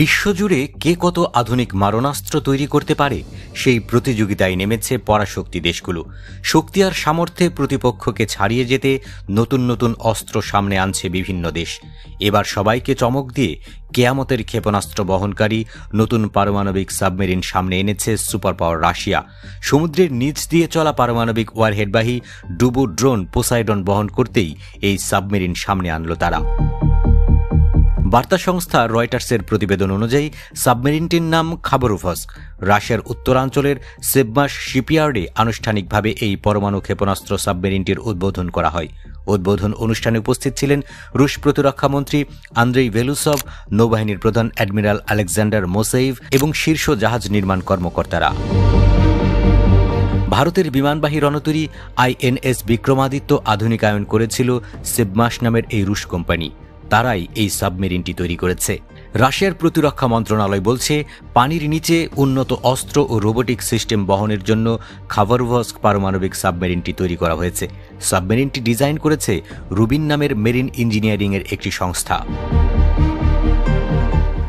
বিশ্বজুড়ে কে কত আধুনিক মারণাস্ত্র তৈরি করতে পারে সেই প্রতিযোগিতায় নেমেছে পরাশক্তি দেশগুলো। শক্তি আর সামর্থ্যে প্রতিপক্ষকে ছাড়িয়ে যেতে নতুন নতুন অস্ত্র সামনে আনছে বিভিন্ন দেশ। এবার সবাইকে চমক দিয়ে কেয়ামতের ক্ষেপণাস্ত্র বহনকারী নতুন পারমাণবিক সাবমেরিন সামনে এনেছে সুপার পাওয়ার রাশিয়া। সমুদ্রের নিচ দিয়ে চলা পারমাণবিক ওয়ারহেডবাহী ডুবো ড্রোন পোসাইডন বহন করতেই এই সাবমেরিন সামনে আনল তারা। বার্তা সংস্থা রয়টার্সের প্রতিবেদন অনুযায়ী সাবমেরিনটির নাম খাবরোভস্ক। রাশিয়ার উত্তরাঞ্চলের সেবমাস শিপইয়ার্ডে আনুষ্ঠানিকভাবে এই পরমাণু ক্ষেপণাস্ত্র সাবমেরিনটির উদ্বোধন করা হয়। উদ্বোধন অনুষ্ঠানে উপস্থিত ছিলেন রুশ প্রতিরক্ষামন্ত্রী আন্দ্রেই ভেলুসভ, নৌবাহিনীর প্রধান অ্যাডমিরাল আলেকজান্ডার মোসেইভ এবং শীর্ষ জাহাজ নির্মাণ কর্মকর্তারা। ভারতের বিমানবাহী রণতরী আইএনএস বিক্রমাদিত্য আধুনিকায়ন করেছিল সেবমাস নামের এই রুশ কোম্পানি। তারাই এই সাবমেরিনটি তৈরি করেছে। রাশিয়ার প্রতিরক্ষা মন্ত্রণালয় বলছে, পানির নিচে উন্নত অস্ত্র ও রোবোটিক সিস্টেম বহনের জন্য খাবরোভস্ক পারমাণবিক সাবমেরিনটি তৈরি করা হয়েছে। সাবমেরিনটি ডিজাইন করেছে রুবিন নামের মেরিন ইঞ্জিনিয়ারিংয়ের একটি সংস্থা।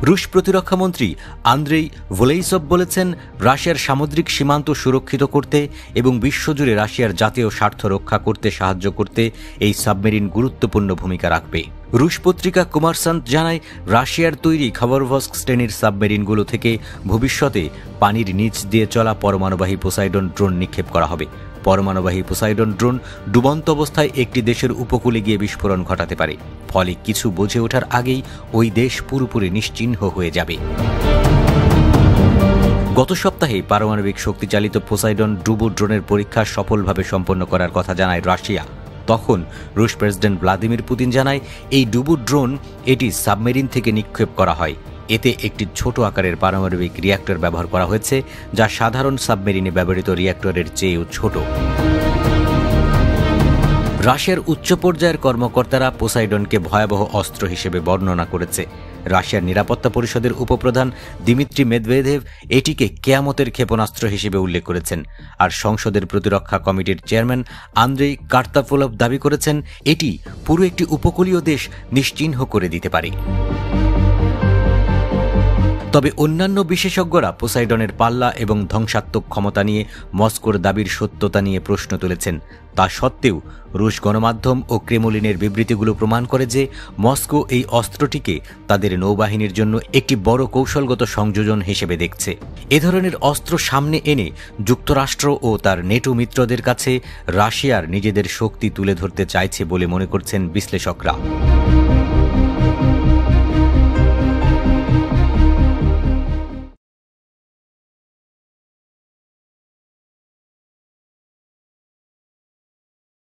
রুশ প্রতিরক্ষামন্ত্রী আন্দ্রেই ভোলেইসভ বলেছেন, রাশিয়ার সামুদ্রিক সীমান্ত সুরক্ষিত করতে এবং বিশ্বজুড়ে রাশিয়ার জাতীয় স্বার্থ রক্ষা করতে সাহায্য করতে এই সাবমেরিন গুরুত্বপূর্ণ ভূমিকা রাখবে। রুশ পত্রিকা কুমারসান্ত জানায়, রাশিয়ার তৈরি খাবরোভস্ক শ্রেণীর সাবমেরিনগুলো থেকে ভবিষ্যতে পানির নিচ দিয়ে চলা পরমাণুবাহী পোসাইডন ড্রোন নিক্ষেপ করা হবে। পরমাণুবাহী পোসাইডন ড্রোন ডুবন্ত অবস্থায় একটি দেশের উপকূলে গিয়ে বিস্ফোরণ ঘটাতে পারে। ফলে কিছু বুঝে ওঠার আগেই ওই দেশ পুরোপুরি নিশ্চিহ্ন হয়ে যাবে। গত সপ্তাহে পারমাণবিক শক্তিচালিত পোসাইডন ডুবো ড্রোনের পরীক্ষা সফলভাবে সম্পন্ন করার কথা জানায় রাশিয়া। তখন রুশ প্রেসিডেন্ট ভ্লাদিমির পুতিন জানায়, এই ডুবো ড্রোন এটি সাবমেরিন থেকে নিক্ষেপ করা হয়। এতে একটি ছোট আকারের পারমাণবিক রিয়্যাক্টর ব্যবহার করা হয়েছে, যা সাধারণ সাবমেরিনে ব্যবহৃত রিয়্যাক্টরের চেয়েও ছোট। রাশিয়ার উচ্চ পর্যায়ের কর্মকর্তারা পোসাইডনকে ভয়াবহ অস্ত্র হিসেবে বর্ণনা করেছে। রাশিয়ার নিরাপত্তা পরিষদের উপপ্রধান দিমিত্রি মেদভেদেভ এটিকে কেয়ামতের ক্ষেপণাস্ত্র হিসেবে উল্লেখ করেছেন। আর সংসদের প্রতিরক্ষা কমিটির চেয়ারম্যান আন্দ্রেই কার্তাফোলভ দাবি করেছেন, এটি পুরো একটি উপকূলীয় দেশ নিশ্চিহ্ন করে দিতে পারে। তবে অন্যান্য বিশেষজ্ঞরা পোসাইডনের পাল্লা এবং ধ্বংসাত্মক ক্ষমতা নিয়ে মস্কোর দাবির সত্যতা নিয়ে প্রশ্ন তুলেছেন। তা সত্ত্বেও রুশ গণমাধ্যম ও ক্রেমলিনের বিবৃতিগুলো প্রমাণ করে যে মস্কো এই অস্ত্রটিকে তাদের নৌবাহিনীর জন্য একটি বড় কৌশলগত সংযোজন হিসেবে দেখছে। এ ধরনের অস্ত্র সামনে এনে যুক্তরাষ্ট্র ও তার নেটো মিত্রদের কাছে রাশিয়ার নিজেদের শক্তি তুলে ধরতে চাইছে বলে মনে করছেন বিশ্লেষকরা।